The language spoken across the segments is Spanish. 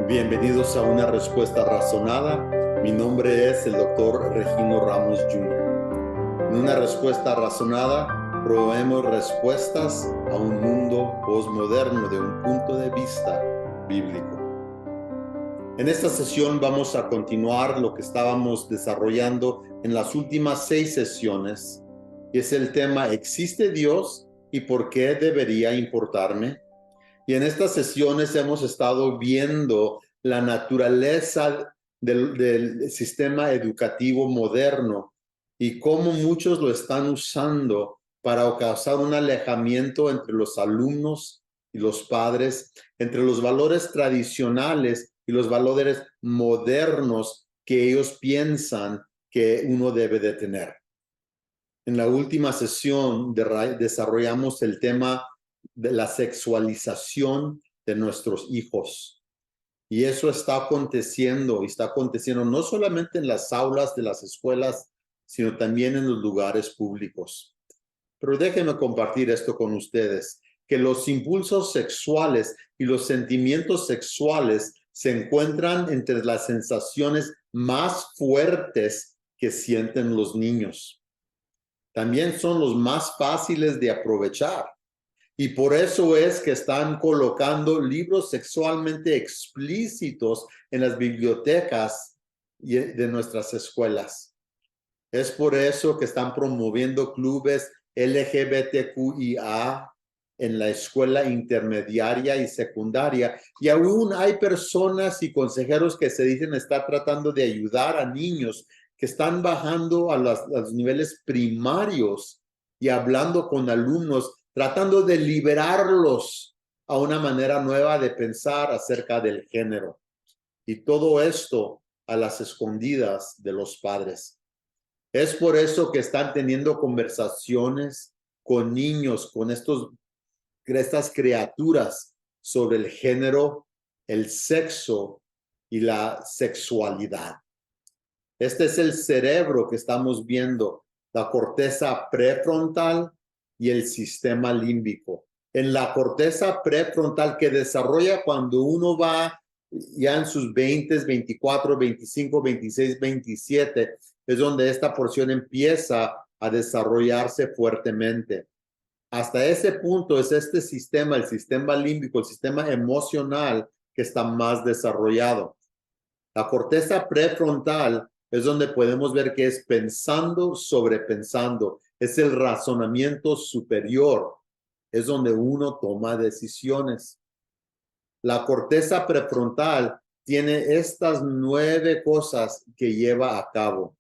Bienvenidos a una respuesta razonada. Mi nombre es el Dr. Regino Ramos Jr. En una respuesta razonada, proveemos respuestas a un mundo posmoderno de un punto de vista bíblico. En esta sesión vamos a continuar lo que estábamos desarrollando en las últimas 6 sesiones, y es el tema ¿existe Dios y por qué debería importarme? Y en estas sesiones hemos estado viendo la naturaleza del sistema educativo moderno y cómo muchos lo están usando para causar un alejamiento entre los alumnos y los padres, entre los valores tradicionales y los valores modernos que ellos piensan que uno debe de tener. En la última sesión desarrollamos el tema de la sexualización de nuestros hijos. Y eso está aconteciendo no solamente en las aulas de las escuelas, sino también en los lugares públicos. Pero déjenme compartir esto con ustedes, que los impulsos sexuales y los sentimientos sexuales se encuentran entre las sensaciones más fuertes que sienten los niños. También son los más fáciles de aprovechar. Y por eso es que están colocando libros sexualmente explícitos en las bibliotecas de nuestras escuelas. Es por eso que están promoviendo clubes LGBTQIA en la escuela intermediaria y secundaria. Y aún hay personas y consejeros que se dicen estar tratando de ayudar a niños que están bajando a los niveles primarios y hablando con alumnos, tratando de liberarlos a una manera nueva de pensar acerca del género. Y todo esto a las escondidas de los padres. Es por eso que están teniendo conversaciones con niños, con estas criaturas sobre el género, el sexo y la sexualidad. Este es el cerebro que estamos viendo, la corteza prefrontal y el sistema límbico. En la corteza prefrontal que desarrolla cuando uno va ya en sus 20, 24, 25, 26, 27, es donde esta porción empieza a desarrollarse fuertemente. Hasta ese punto es este sistema, el sistema límbico, el sistema emocional que está más desarrollado. La corteza prefrontal es donde podemos ver que es pensando sobre pensando, es el razonamiento superior, es donde uno toma decisiones. La corteza prefrontal tiene estas 9 cosas que lleva a cabo.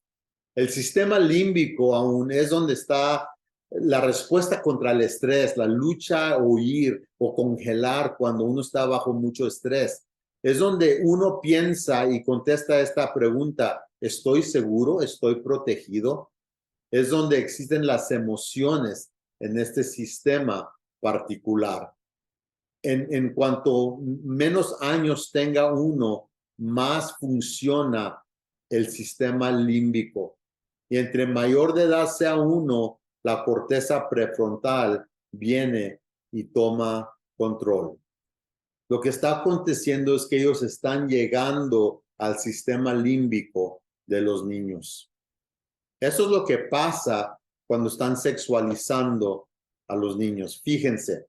El sistema límbico aún es donde está la respuesta contra el estrés, la lucha, huir o congelar cuando uno está bajo mucho estrés. Es donde uno piensa y contesta esta pregunta, ¿estoy seguro? ¿Estoy protegido? Es donde existen las emociones en este sistema particular. En cuanto menos años tenga uno, más funciona el sistema límbico. Y entre mayor de edad sea uno, la corteza prefrontal viene y toma control. Lo que está aconteciendo es que ellos están llegando al sistema límbico de los niños. Eso es lo que pasa cuando están sexualizando a los niños. Fíjense,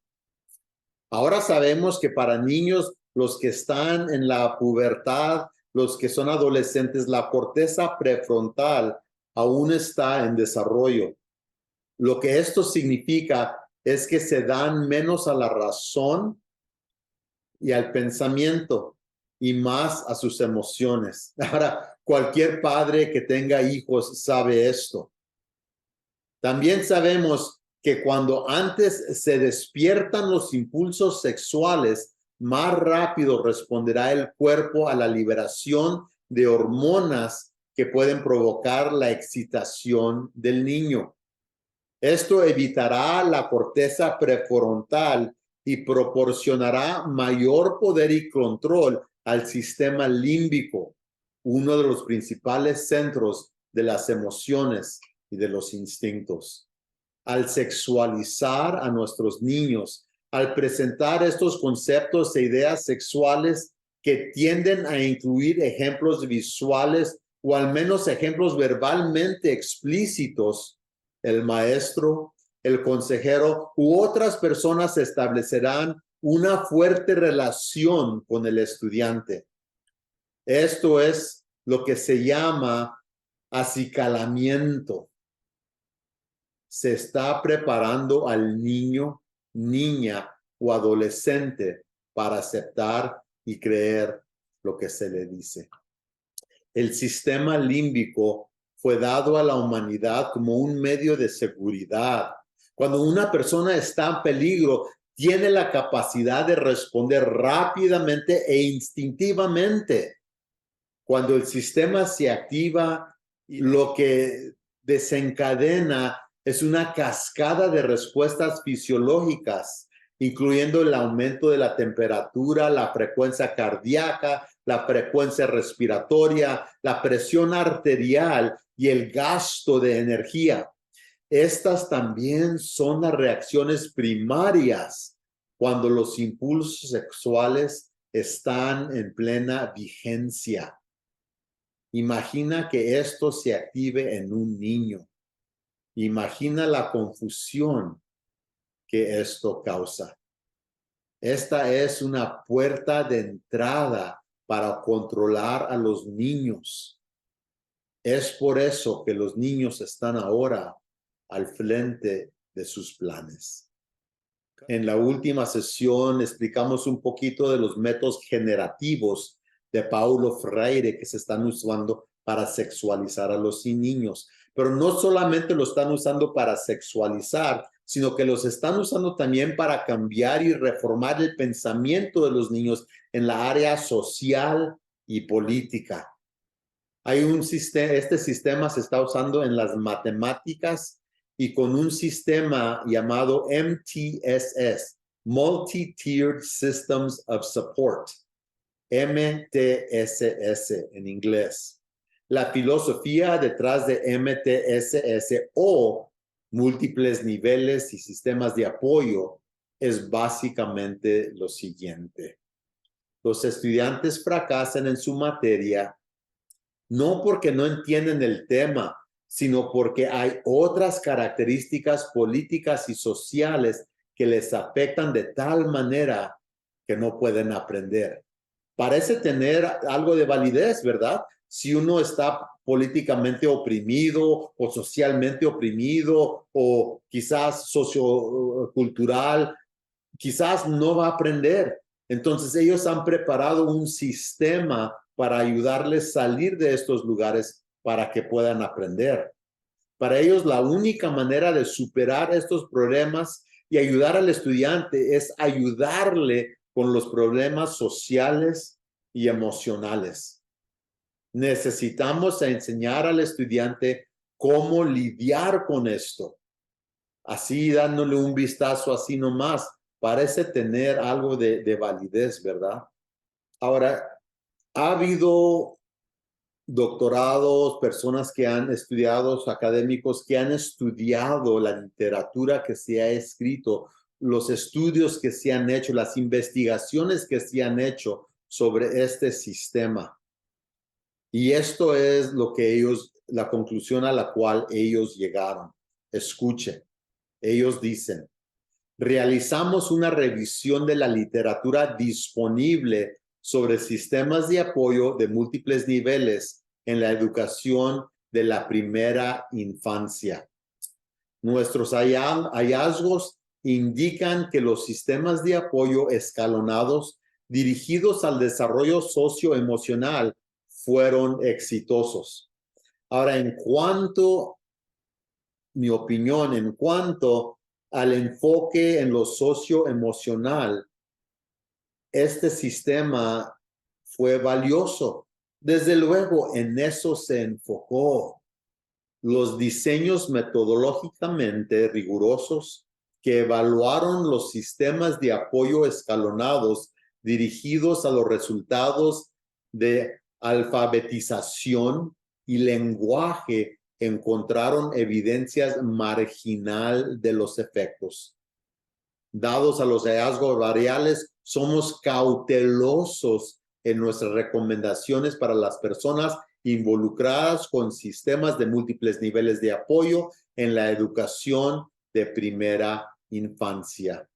ahora sabemos que para niños, los que están en la pubertad, los que son adolescentes, la corteza prefrontal aún está en desarrollo. Lo que esto significa es que se dan menos a la razón y al pensamiento y más a sus emociones. Ahora, cualquier padre que tenga hijos sabe esto. También sabemos que cuando antes se despiertan los impulsos sexuales, más rápido responderá el cuerpo a la liberación de hormonas que pueden provocar la excitación del niño. Esto evitará la corteza prefrontal y proporcionará mayor poder y control al sistema límbico, uno de los principales centros de las emociones y de los instintos. Al sexualizar a nuestros niños, al presentar estos conceptos e ideas sexuales, que tienden a incluir ejemplos visuales o al menos ejemplos verbalmente explícitos, el maestro, el consejero u otras personas establecerán una fuerte relación con el estudiante. Esto es lo que se llama acicalamiento. Se está preparando al niño, niña o adolescente para aceptar y creer lo que se le dice. El sistema límbico fue dado a la humanidad como un medio de seguridad. Cuando una persona está en peligro, tiene la capacidad de responder rápidamente e instintivamente. Cuando el sistema se activa, lo que desencadena es una cascada de respuestas fisiológicas, incluyendo el aumento de la temperatura, la frecuencia cardíaca, la frecuencia respiratoria, la presión arterial y el gasto de energía. Estas también son las reacciones primarias cuando los impulsos sexuales están en plena vigencia. Imagina que esto se active en un niño. Imagina la confusión que esto causa. Esta es una puerta de entrada para controlar a los niños. Es por eso que los niños están ahora al frente de sus planes. En la última sesión explicamos un poquito de los métodos generativos de Paulo Freire que se están usando para sexualizar a los niños. Pero no solamente lo están usando para sexualizar, sino que los están usando también para cambiar y reformar el pensamiento de los niños en la área social y política. Hay un sistema, este sistema se está usando en las matemáticas y con un sistema llamado MTSS, Multi-Tiered Systems of Support, MTSS en inglés. La filosofía detrás de MTSS o múltiples niveles y sistemas de apoyo es básicamente lo siguiente. Los estudiantes fracasan en su materia no porque no entienden el tema, sino porque hay otras características políticas y sociales que les afectan de tal manera que no pueden aprender. Parece tener algo de validez, ¿verdad? Si uno está políticamente oprimido o socialmente oprimido o quizás sociocultural, quizás no va a aprender. Entonces ellos han preparado un sistema para ayudarles a salir de estos lugares para que puedan aprender. Para ellos la única manera de superar estos problemas y ayudar al estudiante es ayudarle con los problemas sociales y emocionales. Necesitamos enseñar al estudiante cómo lidiar con esto. Así dándole un vistazo así nomás, parece tener algo de validez, ¿verdad? Ahora, ha habido doctorados, personas que han estudiado, académicos que han estudiado la literatura que se ha escrito, los estudios que se han hecho, las investigaciones que se han hecho sobre este sistema. Y esto es lo que ellos, la conclusión a la cual ellos llegaron. Escuchen, ellos dicen, realizamos una revisión de la literatura disponible sobre sistemas de apoyo de múltiples niveles en la educación de la primera infancia. Nuestros hallazgos indican que los sistemas de apoyo escalonados dirigidos al desarrollo socioemocional fueron exitosos. Ahora, mi opinión, en cuanto al enfoque en lo socioemocional, este sistema fue valioso. Desde luego, en eso se enfocó. Los diseños metodológicamente rigurosos que evaluaron los sistemas de apoyo escalonados dirigidos a los resultados de alfabetización y lenguaje encontraron evidencias marginal de los efectos. Dados a los hallazgos variables, somos cautelosos en nuestras recomendaciones para las personas involucradas con sistemas de múltiples niveles de apoyo en la educación de primera infancia.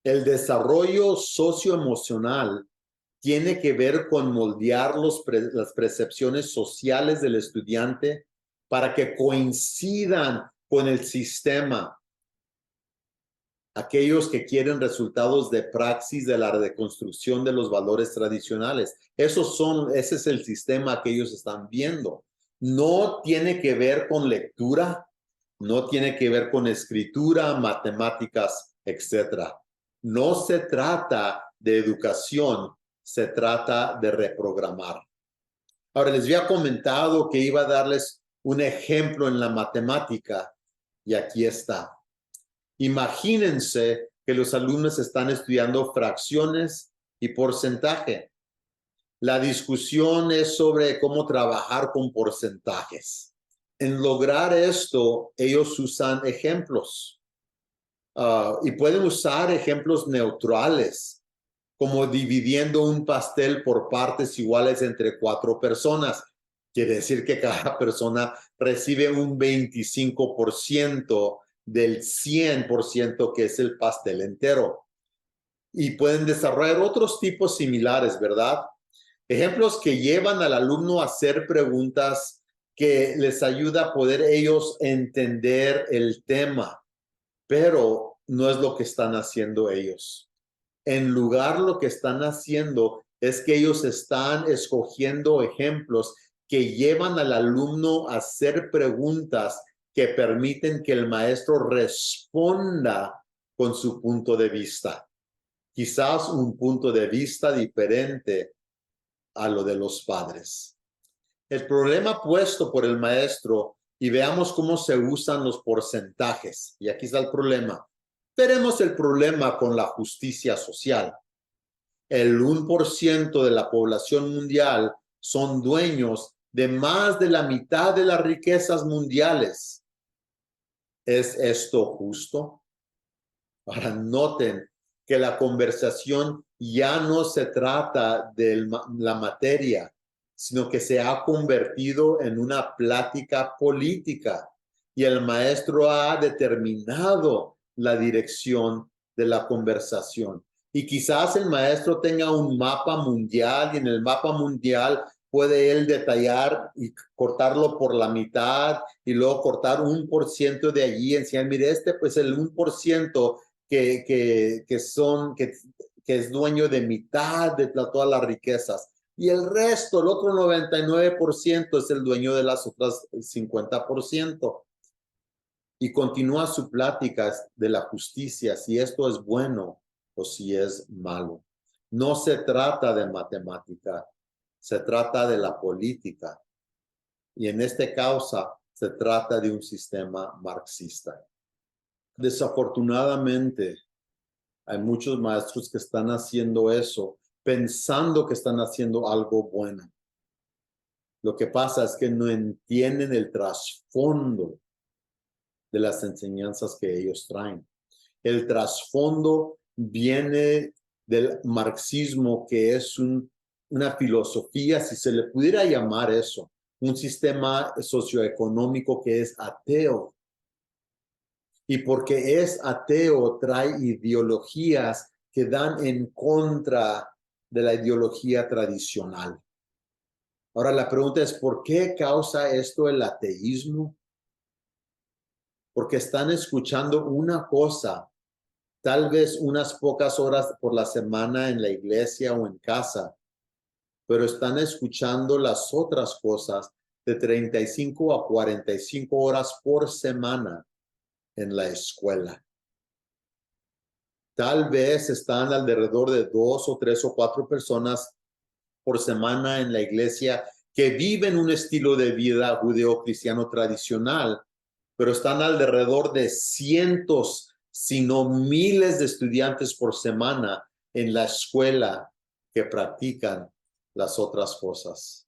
El desarrollo socioemocional tiene que ver con moldear las percepciones sociales del estudiante para que coincidan con el sistema. Aquellos que quieren resultados de praxis de la reconstrucción de los valores tradicionales. Ese es el sistema que ellos están viendo. No tiene que ver con lectura, no tiene que ver con escritura, matemáticas, etc. No se trata de educación, se trata de reprogramar. Ahora, les había comentado que iba a darles un ejemplo en la matemática y aquí está. Imagínense que los alumnos están estudiando fracciones y porcentaje. La discusión es sobre cómo trabajar con porcentajes. En lograr esto, ellos usan ejemplos. Y pueden usar ejemplos neutrales, como dividiendo un pastel por partes iguales entre 4 personas. Quiere decir que cada persona recibe un 25% del 100% que es el pastel entero. Y pueden desarrollar otros tipos similares, ¿verdad? Ejemplos que llevan al alumno a hacer preguntas que les ayuda a poder ellos entender el tema, pero no es lo que están haciendo ellos. En lugar, lo que están haciendo es que ellos están escogiendo ejemplos que llevan al alumno a hacer preguntas que permiten que el maestro responda con su punto de vista. Quizás un punto de vista diferente a lo de los padres. El problema puesto por el maestro, y veamos cómo se usan los porcentajes, y aquí está el problema. Veremos el problema con la justicia social. El 1% de la población mundial son dueños de más de la mitad de las riquezas mundiales. ¿Es esto justo? Ahora noten que la conversación ya no se trata de la materia, sino que se ha convertido en una plática política y el maestro ha determinado la dirección de la conversación. Y quizás el maestro tenga un mapa mundial y en el mapa mundial puede él detallar y cortarlo por la mitad y luego cortar 1% de allí y enseñar, mire, pues el 1% que es dueño de mitad de todas las riquezas. Y el resto, el otro 99% es el dueño de las otras 50%. Y continúa su plática de la justicia, si esto es bueno o si es malo. No se trata de matemática, se trata de la política. Y en este causa se trata de un sistema marxista. Desafortunadamente, hay muchos maestros que están haciendo eso, pensando que están haciendo algo bueno. Lo que pasa es que no entienden el trasfondo de las enseñanzas que ellos traen. El trasfondo viene del marxismo, que es una filosofía, si se le pudiera llamar eso, un sistema socioeconómico que es ateo. Y porque es ateo, trae ideologías que dan en contra de la ideología tradicional. Ahora la pregunta es, ¿por qué causa esto el ateísmo? Porque están escuchando una cosa, tal vez unas pocas horas por la semana en la iglesia o en casa, pero están escuchando las otras cosas de 35 a 45 horas por semana en la escuela. Tal vez están alrededor de 2 o 3 o 4 personas por semana en la iglesia que viven un estilo de vida judeo-cristiano tradicional, pero están alrededor de cientos, si no miles de estudiantes por semana en la escuela que practican las otras cosas.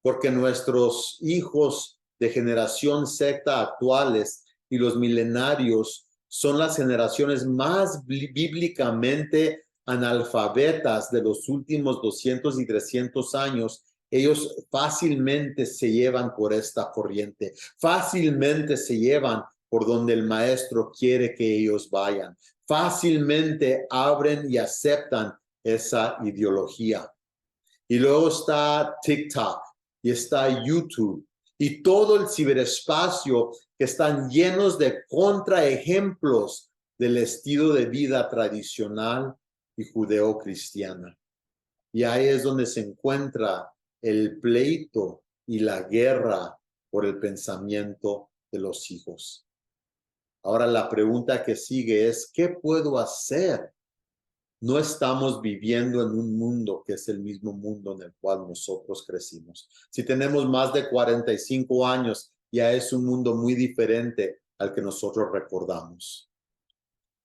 Porque nuestros hijos de generación Z actuales y los milenarios son las generaciones más bíblicamente analfabetas de los últimos 200 y 300 años, ellos fácilmente se llevan por esta corriente, fácilmente se llevan por donde el maestro quiere que ellos vayan, fácilmente abren y aceptan esa ideología. Y luego está TikTok y está YouTube y todo el ciberespacio que están llenos de contraejemplos del estilo de vida tradicional y judeocristiana. Y ahí es donde se encuentra el pleito y la guerra por el pensamiento de los hijos. Ahora la pregunta que sigue es, ¿qué puedo hacer? No estamos viviendo en un mundo que es el mismo mundo en el cual nosotros crecimos. Si tenemos más de 45 años, ya es un mundo muy diferente al que nosotros recordamos.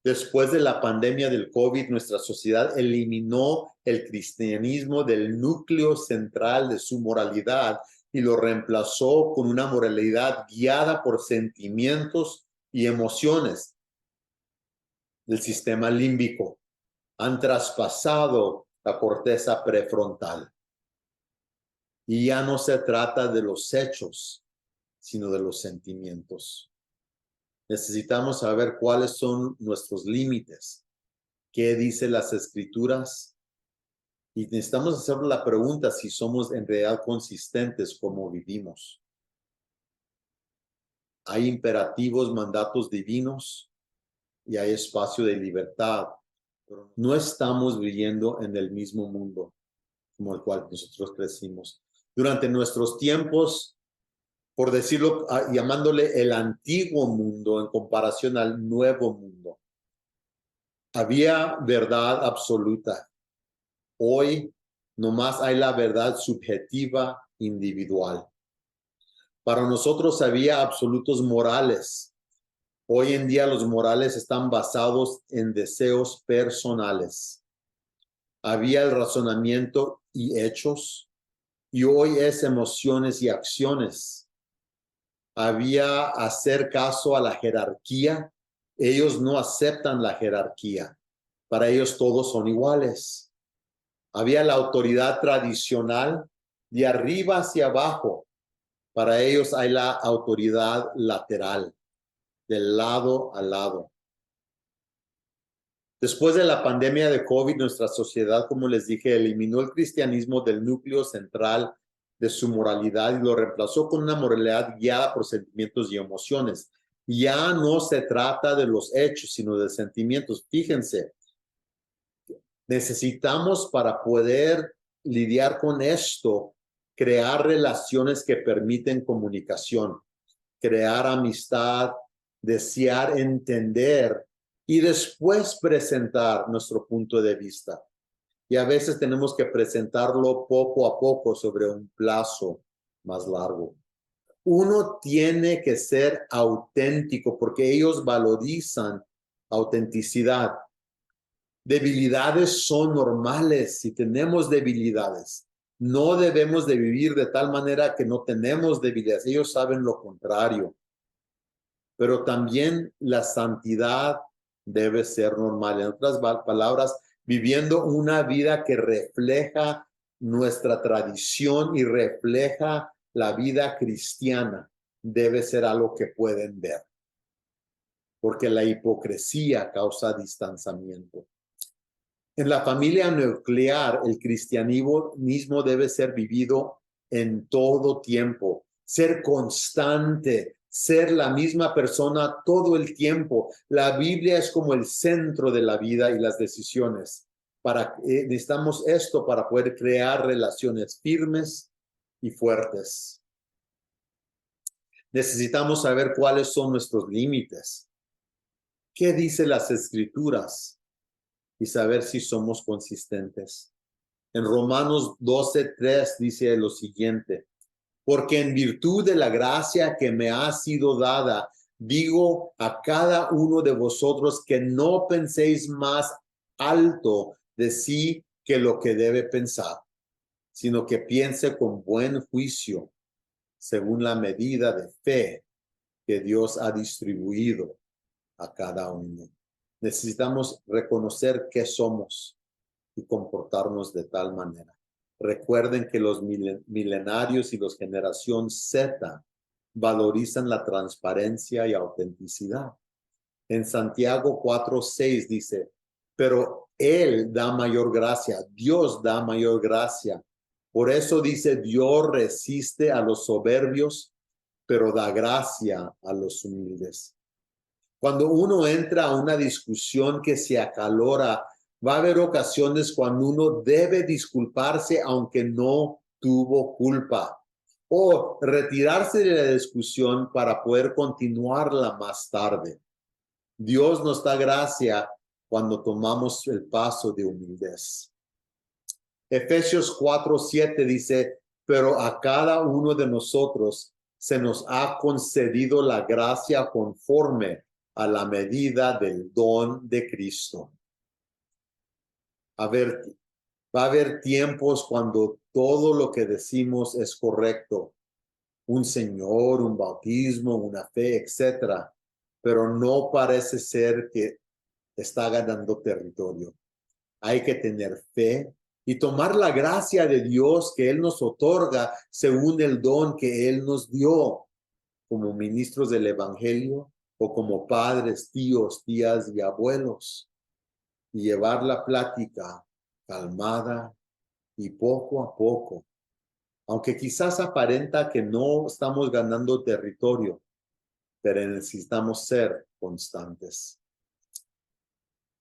Después de la pandemia del COVID, nuestra sociedad eliminó el cristianismo del núcleo central de su moralidad y lo reemplazó con una moralidad guiada por sentimientos y emociones del sistema límbico. Han traspasado la corteza prefrontal. Y ya no se trata de los hechos, sino de los sentimientos. Necesitamos saber cuáles son nuestros límites, qué dicen las escrituras, y necesitamos hacer la pregunta si somos en realidad consistentes como vivimos. Hay imperativos, mandatos divinos y hay espacio de libertad, pero no estamos viviendo en el mismo mundo como el cual nosotros crecimos. Durante nuestros tiempos, por decirlo, llamándole el antiguo mundo en comparación al nuevo mundo, había verdad absoluta. Hoy nomás hay la verdad subjetiva individual. Para nosotros había absolutos morales. Hoy en día los morales están basados en deseos personales. Había el razonamiento y hechos, y hoy es emociones y acciones. Había hacer caso a la jerarquía. Ellos no aceptan la jerarquía. Para ellos todos son iguales. Había la autoridad tradicional de arriba hacia abajo. Para ellos hay la autoridad lateral, del lado a lado. Después de la pandemia de COVID, nuestra sociedad, como les dije, eliminó el cristianismo del núcleo central de su moralidad y lo reemplazó con una moralidad guiada por sentimientos y emociones. Ya no se trata de los hechos, sino de sentimientos. Fíjense, necesitamos para poder lidiar con esto, crear relaciones que permiten comunicación, crear amistad, desear entender y después presentar nuestro punto de vista. Y a veces tenemos que presentarlo poco a poco sobre un plazo más largo. Uno tiene que ser auténtico porque ellos valorizan autenticidad. Debilidades son normales si tenemos debilidades. No debemos de vivir de tal manera que no tenemos debilidades. Ellos saben lo contrario. Pero también la santidad debe ser normal. En otras palabras, viviendo una vida que refleja nuestra tradición y refleja la vida cristiana, debe ser algo que pueden ver. Porque la hipocresía causa distanciamiento. En la familia nuclear, el cristianismo debe ser vivido en todo tiempo, ser constante, ser la misma persona todo el tiempo. La Biblia es como el centro de la vida y las decisiones. Necesitamos esto para poder crear relaciones firmes y fuertes. Necesitamos saber cuáles son nuestros límites. ¿Qué dicen las Escrituras? Y saber si somos consistentes. En Romanos 12:3 dice lo siguiente: porque en virtud de la gracia que me ha sido dada, digo a cada uno de vosotros que no penséis más alto de sí que lo que debe pensar, sino que piense con buen juicio, según la medida de fe que Dios ha distribuido a cada uno. Necesitamos reconocer qué somos. y comportarnos de tal manera. Recuerden que los milenarios y los generación Z valorizan la transparencia y autenticidad. En Santiago 4:6 dice, pero Él da mayor gracia, Dios da mayor gracia. Por eso dice, Dios resiste a los soberbios, pero da gracia a los humildes. Cuando uno entra a una discusión que se acalora, va a haber ocasiones cuando uno debe disculparse aunque no tuvo culpa o retirarse de la discusión para poder continuarla más tarde. Dios nos da gracia cuando tomamos el paso de humildez. Efesios 4:7 dice, pero a cada uno de nosotros se nos ha concedido la gracia conforme a la medida del don de Cristo. Va a haber tiempos cuando todo lo que decimos es correcto. Un Señor, un bautismo, una fe, etcétera. Pero no parece ser que está ganando territorio. Hay que tener fe y tomar la gracia de Dios que Él nos otorga según el don que Él nos dio como ministros del Evangelio o como padres, tíos, tías y abuelos. Y llevar la plática calmada y poco a poco. Aunque quizás aparenta que no estamos ganando territorio, pero necesitamos ser constantes.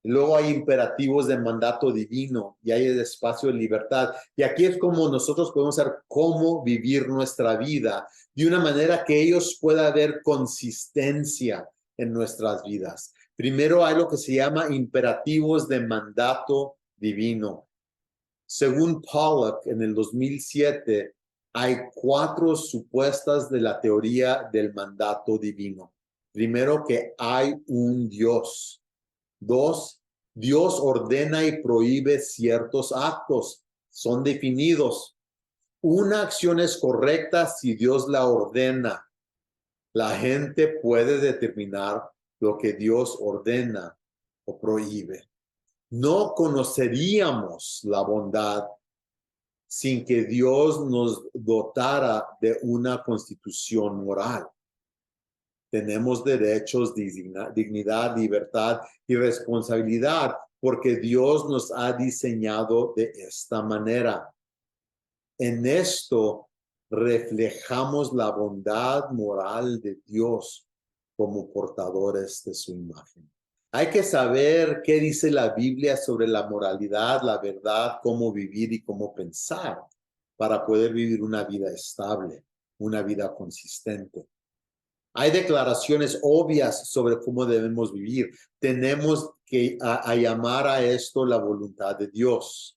Luego hay imperativos de mandato divino y hay el espacio de libertad. Y aquí es como nosotros podemos saber cómo vivir nuestra vida de una manera que ellos pueda haber consistencia en nuestras vidas. Primero hay lo que se llama imperativos de mandato divino. Según Pollock, en el 2007, hay 4 supuestas de la teoría del mandato divino. Primero, que hay un Dios. 2, Dios ordena y prohíbe ciertos actos. Son definidos. Una acción es correcta si Dios la ordena. La gente puede determinar lo que Dios ordena o prohíbe. No conoceríamos la bondad sin que Dios nos dotara de una constitución moral. Tenemos derechos, dignidad, libertad y responsabilidad porque Dios nos ha diseñado de esta manera. En esto reflejamos la bondad moral de Dios como portadores de su imagen. Hay que saber qué dice la Biblia sobre la moralidad, la verdad, cómo vivir y cómo pensar para poder vivir una vida estable, una vida consistente. Hay declaraciones obvias sobre cómo debemos vivir. Tenemos que llamar a esto la voluntad de Dios.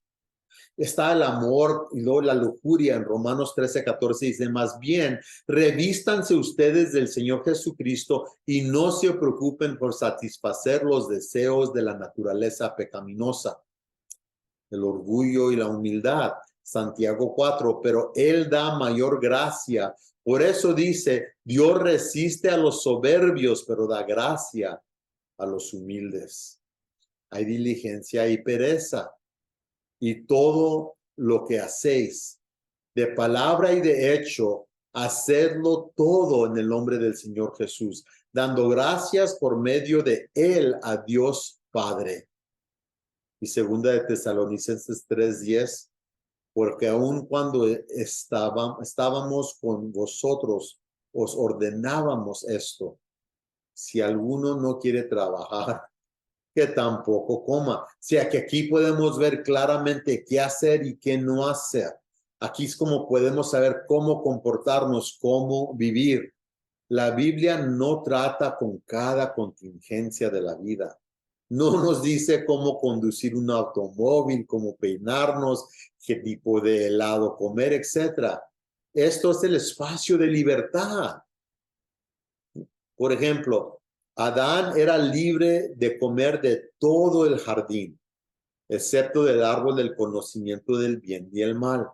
Está el amor y luego la lujuria en Romanos 13:14 dice, más bien, revístanse ustedes del Señor Jesucristo y no se preocupen por satisfacer los deseos de la naturaleza pecaminosa, el orgullo y la humildad. Santiago 4, pero Él da mayor gracia. Por eso dice, Dios resiste a los soberbios, pero da gracia a los humildes. Hay diligencia y pereza. Y todo lo que hacéis, de palabra y de hecho, hacedlo todo en el nombre del Señor Jesús, dando gracias por medio de Él a Dios Padre. Y segunda de Tesalonicenses 3:10, porque aun cuando estábamos con vosotros, os ordenábamos esto. Si alguno no quiere trabajar, que tampoco coma. O sea que aquí podemos ver claramente qué hacer y qué no hacer. Aquí es como podemos saber cómo comportarnos, cómo vivir. La Biblia no trata con cada contingencia de la vida. No nos dice cómo conducir un automóvil, cómo peinarnos, qué tipo de helado comer, etc. Esto es el espacio de libertad. Por ejemplo, Adán era libre de comer de todo el jardín, excepto del árbol del conocimiento del bien y el mal.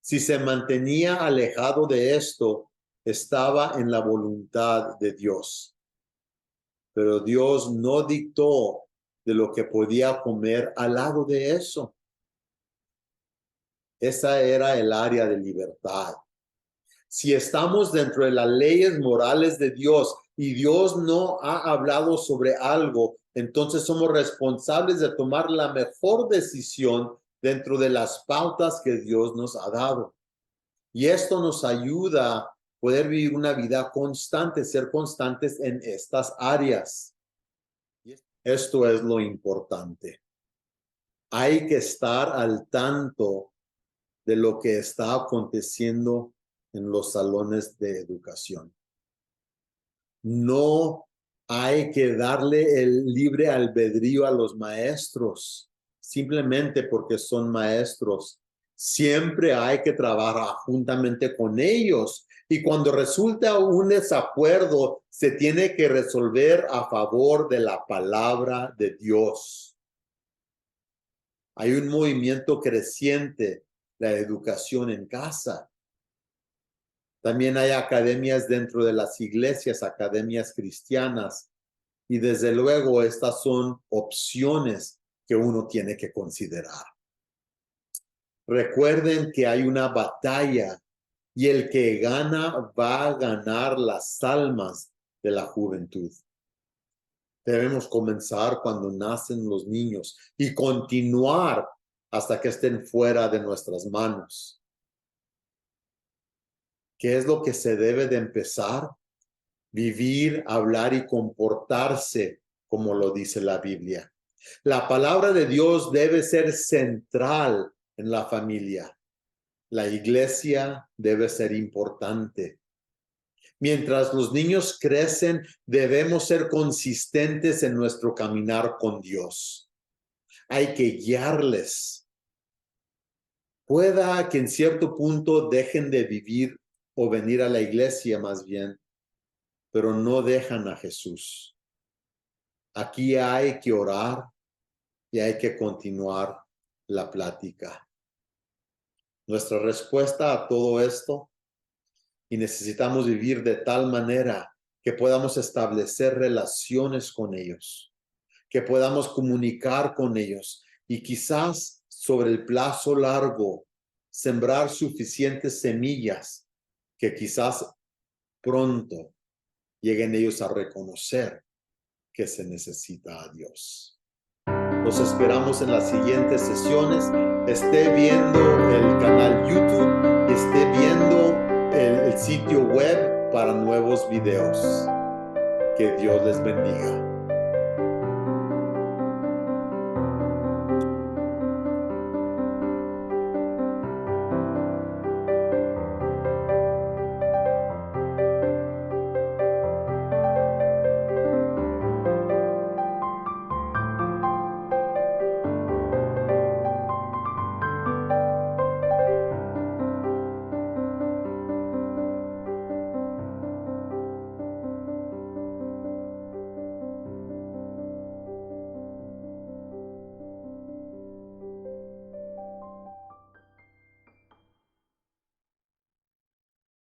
Si se mantenía alejado de esto, estaba en la voluntad de Dios. Pero Dios no dictó de lo que podía comer al lado de eso. Esa era el área de libertad. Si estamos dentro de las leyes morales de Dios y Dios no ha hablado sobre algo, entonces somos responsables de tomar la mejor decisión dentro de las pautas que Dios nos ha dado. Y esto nos ayuda a poder vivir una vida constante, ser constantes en estas áreas. Esto es lo importante. Hay que estar al tanto de lo que está aconteciendo en los salones de educación. No hay que darle el libre albedrío a los maestros, simplemente porque son maestros. Siempre hay que trabajar juntamente con ellos. Y cuando resulta un desacuerdo, se tiene que resolver a favor de la palabra de Dios. Hay un movimiento creciente, la educación en casa. También hay academias dentro de las iglesias, academias cristianas. Y desde luego estas son opciones que uno tiene que considerar. Recuerden que hay una batalla y el que gana va a ganar las almas de la juventud. Debemos comenzar cuando nacen los niños y continuar hasta que estén fuera de nuestras manos. ¿Qué es lo que se debe de empezar? Vivir, hablar y comportarse como lo dice la Biblia. La palabra de Dios debe ser central en la familia. La iglesia debe ser importante. Mientras los niños crecen, debemos ser consistentes en nuestro caminar con Dios. Hay que guiarles. Pueda que en cierto punto dejen de vivir o venir a la iglesia más bien, pero no dejan a Jesús. Aquí hay que orar y hay que continuar la plática. Nuestra respuesta a todo esto, y necesitamos vivir de tal manera que podamos establecer relaciones con ellos, que podamos comunicar con ellos y quizás sobre el plazo largo sembrar suficientes semillas que quizás pronto lleguen ellos a reconocer que se necesita a Dios. Los esperamos en las siguientes sesiones. Esté viendo el canal YouTube, esté viendo el sitio web para nuevos videos. Que Dios les bendiga.